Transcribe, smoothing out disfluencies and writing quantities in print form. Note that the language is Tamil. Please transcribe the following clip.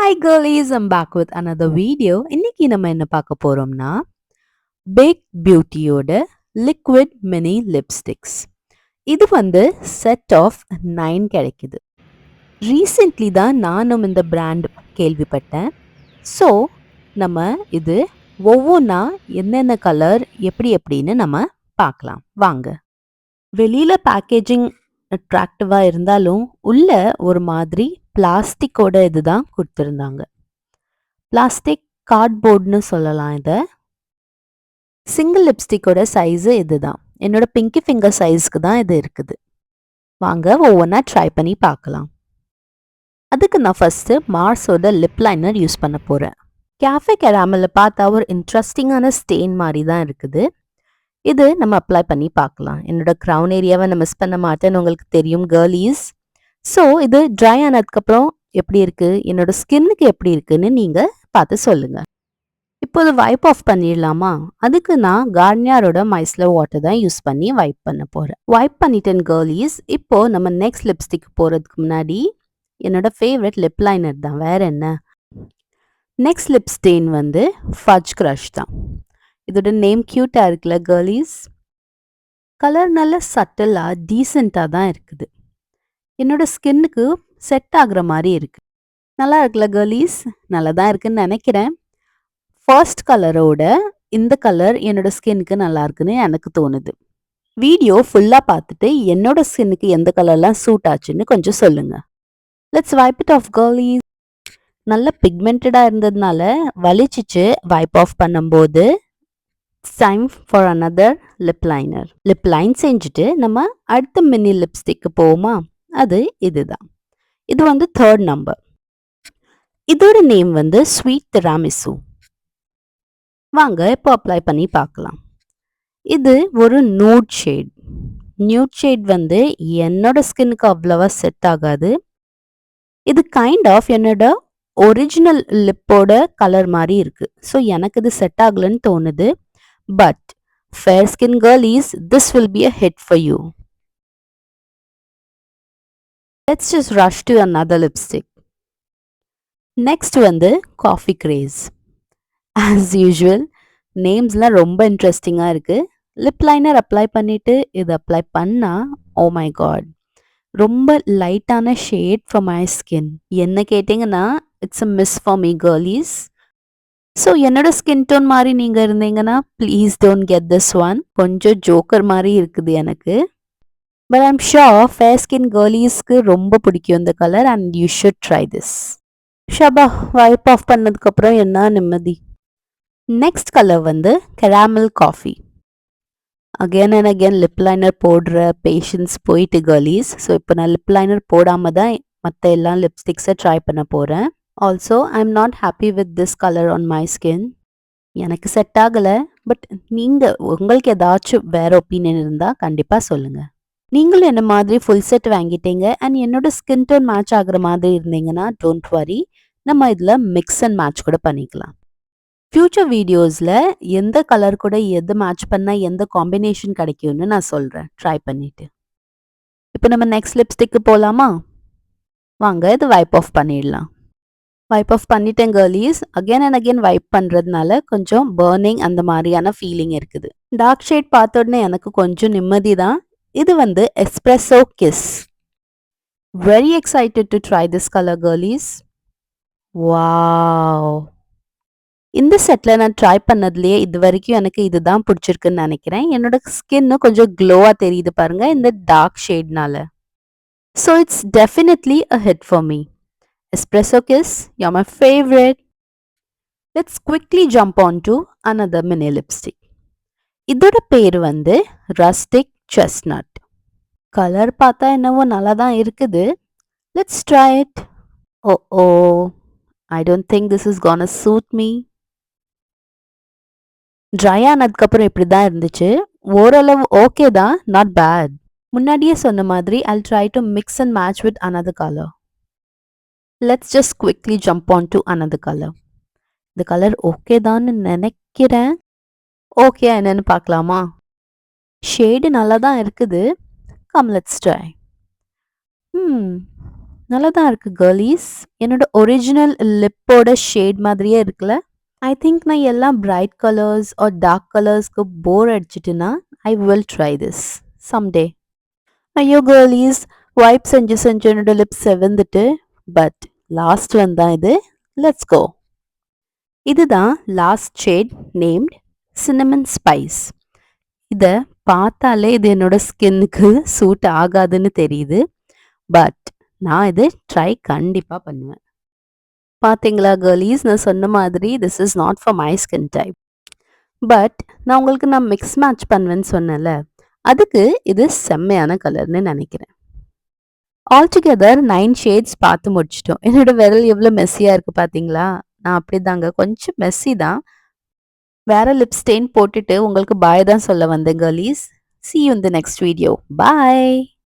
Hi girlies, I'm back with another video. இன்னைக்கு நம்ம என்ன பார்க்க போறோம்னா பிக் பியூட்டியோட லிக்விட் மினி லிப்ஸ்டிக்ஸ். இது வந்து செட் ஆஃப் 9 கிடைக்குது. ரீசென்ட்லி தான் நானும் இந்த பிராண்ட் கேள்விப்பட்டேன். ஸோ நம்ம இது ஒவ்வொன்றா என்னென்ன கலர் எப்படின்னு நம்ம பார்க்கலாம் வாங்க. வெளியில பேக்கேஜிங் அட்ராக்டிவாக இருந்தாலும் உள்ள ஒரு மாதிரி பிளாஸ்டிக்கோட இதுதான் கொடுத்துருந்தாங்க. பிளாஸ்டிக் கார்ட்போர்டுன்னு சொல்லலாம் இதை. சிங்கிள் லிப்ஸ்டிக்கோட சைஸு இதுதான். என்னோட பிங்கி ஃபிங்கர் சைஸ்க்கு தான் இது இருக்குது. வாங்க ஒவ்வொன்றா ட்ரை பண்ணி பார்க்கலாம். அதுக்கு நான் ஃபஸ்ட்டு மார்ஸோட லிப் லைனர் யூஸ் பண்ண போகிறேன். கேஃபே கெராமலில் பார்த்தா ஒரு இன்ட்ரெஸ்டிங்கான ஸ்டெயின் மாதிரி தான் இருக்குது. இது நம்ம அப்ளை பண்ணி பார்க்கலாம். என்னோட க்ரௌன் ஏரியாவை நான் மிஸ் பண்ண மாட்டேன்னு உங்களுக்கு தெரியும் கேர்லீஸ். ஸோ இது ட்ரை ஆனதுக்கப்புறம் எப்படி இருக்குது, என்னோட ஸ்கின்னுக்கு எப்படி இருக்குன்னு நீங்கள் பார்த்து சொல்லுங்கள். இப்போ இது வைப் ஆஃப் பண்ணிடலாமா? அதுக்கு நான் கார்னியரோட மைஸ்லர் வாட்டர் தான் யூஸ் பண்ணி வைப் பண்ண போகிறேன். வைப் பண்ணிட்டேன் கேர்லீஸ். இப்போது நம்ம நெக்ஸ்ட் லிப்ஸ்டிக் போகிறதுக்கு முன்னாடி என்னோட ஃபேவரட் லிப் லைனர் தான், வேறு என்ன. நெக்ஸ்ட் லிப் ஸ்டெயின் வந்து ஃபட்ஜ் க்ரஷ் தான். இதோட நேம் க்யூட்டாக இருக்குல்ல கேர்லீஸ். கலர் நல்ல சட்டலாக டீசெண்டாக தான் இருக்குது. என்னோட ஸ்கின்னுக்கு செட் ஆகுற மாதிரி இருக்குது. நல்லா இருக்குல்ல கேர்லீஸ்? நல்லா தான் இருக்குன்னு நினைக்கிறேன். ஃபர்ஸ்ட் கலரோட இந்த கலர் என்னோட ஸ்கின்னுக்கு நல்லா இருக்குன்னு எனக்கு தோணுது. வீடியோ ஃபுல்லாக பார்த்துட்டு என்னோட ஸ்கின்னுக்கு எந்த கலர்லாம் சூட் ஆச்சுன்னு கொஞ்சம் சொல்லுங்கள். Let's wipe it off girlies. நல்ல பிக்மெண்டடாக இருந்ததுனால வலிச்சிச்சு வைப் ஆஃப் பண்ணும்போது. Time for another lip liner. Lip line செஞ்சுட்டு நம்ம அடுத்த மினி லிப்ஸ்டிக்கு போவோமா? அது இதுதான். இது வந்து 3rd நம்பர். இதோட நேம் வந்து ஸ்வீட் திராமிசு. வாங்க இப்போ அப்ளை பண்ணி பார்க்கலாம். இது ஒரு நியூட் ஷேட். நியூட் ஷேட் வந்து என்னோட ஸ்கின்னுக்கு அவ்வளவா செட் ஆகாது. இது கைண்ட் ஆஃப் என்னோட ஒரிஜினல் லிப்போட கலர் மாதிரி இருக்கு. ஸோ எனக்கு இது செட் ஆகலன்னு தோணுது. But fair skin girlies, this will be a hit for you. Let's just rush to another lipstick. Next வந்து coffee craze. As usual, நேம்ஸ்லாம் ரொம்ப இன்ட்ரெஸ்டிங்காக இருக்குது. லிப் லைனர் அப்ளை பண்ணிவிட்டு இது அப்ளை பண்ணால் ஓ மை காட், ரொம்ப லைட்டான ஷேட் ஃபார் மை ஸ்கின். என்ன கேட்டிங்கன்னா it's a miss for me girlies. So என்னோட ஸ்கின் டோன் மாதிரி நீங்கள் இருந்தீங்கன்னா please don't get this one. கொஞ்சம் ஜோக்கர் மாதிரி இருக்குது எனக்கு. But I'm sure fair skin கேர்லீஸ்க்கு ரொம்ப பிடிக்கும் இந்த colour and you should try this. ஷபா வைப் ஆஃப் பண்ணதுக்கப்புறம் என்ன நிம்மதி. நெக்ஸ்ட் கலர் வந்து caramel coffee. Again and again lip liner போடுற பேஷன்ஸ் போயிட்டு கேர்லீஸ். ஸோ இப்போ நான் லிப் லைனர் போடாமல் தான் மற்ற எல்லா லிப்ஸ்டிக்ஸை ட்ரை பண்ண போகிறேன். Also I am not happy with this colour on my skin. எனக்கு செட் ஆகலை. பட் நீங்கள் உங்களுக்கு ஏதாச்சும் வேறு ஒப்பீனியன் இருந்தால் கண்டிப்பாக சொல்லுங்கள். நீங்களும் என்ன மாதிரி ஃபுல் செட் வாங்கிட்டீங்க அண்ட் என்னோட ஸ்கின் டோன் மேட்ச் ஆகுற மாதிரி இருந்தீங்கன்னா டோன்ட் வரி, நம்ம இதில் மிக்ஸ் அண்ட் மேட்ச் கூட பண்ணிக்கலாம். ஃப்யூச்சர் வீடியோஸில் எந்த கலர் கூட எது மேட்ச் பண்ணால் எந்த காம்பினேஷன் கிடைக்கும்னு நான் சொல்கிறேன் ட்ரை பண்ணிவிட்டு. இப்போ நம்ம நெக்ஸ்ட் லிப்ஸ்டிக்கு போகலாமா? வாங்க இது வைப் ஆஃப் பண்ணிடலாம். வைப் ஆஃப் பண்ணிட்டேன் கேர்லீஸ். அகெயின் அண்ட் அகெயின் வைப் பண்ணுறதுனால கொஞ்சம் பர்னிங் அந்த மாதிரியான ஃபீலிங் இருக்குது. டார்க் ஷேட் பார்த்த உடனே எனக்கு கொஞ்சம் நிம்மதி தான். இது வந்து espresso kiss. Very excited to try this colour girlies. Wow, இந்த செட்டில் நான் ட்ரை பண்ணதுலேயே இது வரைக்கும் எனக்கு இதுதான் பிடிச்சிருக்குன்னு நினைக்கிறேன். என்னோட ஸ்கின்னு கொஞ்சம் க்ளோவாக தெரியுது பாருங்க இந்த டார்க் ஷேட்னால. So it's definitely a hit for me. Espresso Kiss, you're my favorite. Let's quickly jump on to another mini lipstick. இதோட பேர் வந்து Rustic Chestnut. கலர் பார்த்தா என்னவோ நல்லா தான் இருக்குது. Let's try it. Oh, I don't think this is gonna suit me. Try ஆனதுக்கப்புறம் இப்படி தான் இருந்துச்சு. ஓரளவு ஓகே தான், நாட் பேட். முன்னாடியே சொன்ன மாதிரி I'll try to mix and match with another color. Let's just quickly jump on to another color. இந்த கலர் ஓகே தான்னு நினைக்கிறேன். ஓகே என்னன்னு பார்க்கலாமா? ஷேடு நல்லா தான் இருக்குது. Come let's try. நல்லா தான் இருக்கு கேர்லீஸ். என்னோட ஒரிஜினல் லிப்போட ஷேட் மாதிரியே இருக்குல்ல? ஐ திங்க் நான் எல்லாம் பிரைட் கலர்ஸ் ஆர் டார்க் கலர்ஸ்க்கு போர் அடிச்சிட்டுனா I will try this someday. ஐயோ கேர்லீஸ், வைப் செஞ்சு செஞ்சு என்னோட லிப்ஸ் செவந்துட்டு. பட் லாஸ்ட் ஒன் தான் இது. Let's go. இதுதான் last shade named cinnamon spice. இதை பார்த்தாலே இது என்னோட ஸ்கின்னுக்கு சூட் ஆகாதுன்னு தெரியுது. பட் நான் இது ட்ரை கண்டிப்பாக பண்ணுவேன். பார்த்தீங்களா கேர்லீஸ், நான் சொன்ன மாதிரி this is not for my skin type. But நான் மிக்ஸ் மேட்ச் பண்ணுவேன்னு சொன்னேன்ல, அதுக்கு இது செம்மையான கலர்னு நினைக்கிறேன். ஆல்டுகெதர் 9 ஷேட்ஸ் பார்த்து முடிச்சிட்டோம். என்னோட விரல் எவ்வளோ மெஸ்ஸியாக இருக்குது பார்த்தீங்களா? நான் அப்படி தாங்க, கொஞ்சம் மெஸ்ஸி தான். வேற லிப் ஸ்டெயின் போட்டுட்டு உங்களுக்கு பாய் தான் சொல்ல வந்தேன் கேர்லீஸ். See you in the next video. Bye.